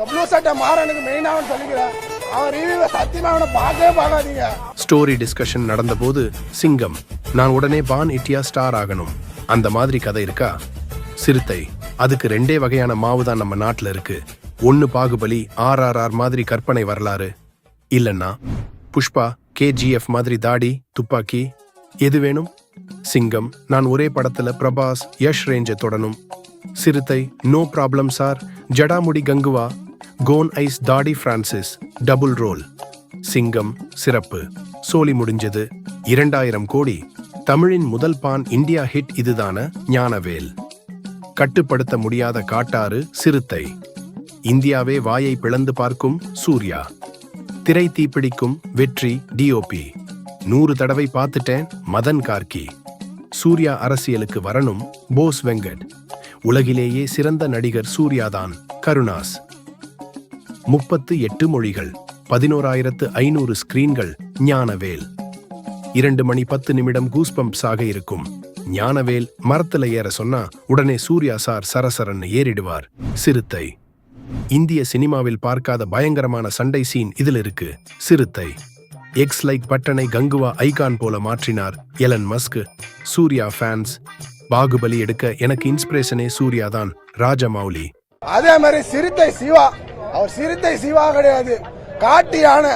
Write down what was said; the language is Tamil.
ப்ளூ சட்டை மாறனுக்கு மெயினாக சொல்லிக்கிறேன். அவன் ரிவ்யூ சத்தியமா அவனை பார்க்கவே பார்க்காதீங்க. ஸ்டோரி டிஸ்கஷன் நடந்தபோது சிங்கம், நான் உடனே பான் இட்டியா ஸ்டார் ஆகணும், அந்த மாதிரி கதை இருக்கா? சிறுத்தை, அதுக்கு 2 வகையான மாவு தான் நம்ம நாட்டுல இருக்கு. ஒன்னு பாகுபலி RRR மாதிரி கற்பனை வரலாறு, இல்லன்னா புஷ்பா KGF மாதிரி தாடி துப்பாக்கி. எது வேணும்? சிங்கம், நான் ஒரே படத்துல பிரபாஸ் யஷ் ரேஞ்ச தொடணும். சிறுத்தை, நோ ப்ராப்ளம் சார், ஜடாமுடி கங்குவா, கோன் ஐஸ் தாடி பிரான்சிஸ், டபுள் ரோல். சிங்கம், சிறப்பு, சோலி முடிஞ்சது, 2000 கோடி, தமிழின் முதல் பான் இந்தியா ஹிட் இதுதான? ஞானவேல், கட்டுப்படுத்த முடியாத காட்டாறு சிறுத்தை, இந்தியாவே வாயை பிளந்து பார்க்கும் சூர்யா, திரை தீப்பிடிக்கும் வெற்றி DOP, 100 தடவை பார்த்துட்டேன் மதன் கார்கி, சூர்யா அரசியலுக்கு வரணும் போஸ் வெங்கட், உலகிலேயே சிறந்த நடிகர் சூர்யாதான் கருணாஸ், 38 மொழிகள், 11,500 ஸ்கிரீன்கள். ஞானவேல், 2 மணி 10 நிமிடம் கூஸ்பம்ப்ஸ் ஆக இருக்கும். ஞானவேல் மரத்துல ஏற சொன்னா உடனே சூர்யா சார் சரசரன்னு ஏறிடுவார். சிறுத்தை, இந்திய சினிமாவில் பார்க்காத பயங்கரமான சண்டை சீன் இதில் இருக்கு. சிறுத்தை, எக்ஸ் லைக் பட்டனை கங்குவா ஐகான் போல மாற்றினார் Elon Musk. Suriya fans, Baahubali எடுக்க எனக்கு இன்ஸ்பிரேஷனே சூர்யா தான். ராஜமௌலி, அதே மாதிரி சிறுத்தை சிவா, அவர் சிறுத்தை சிவா கிடையாது, காட்டு யானை.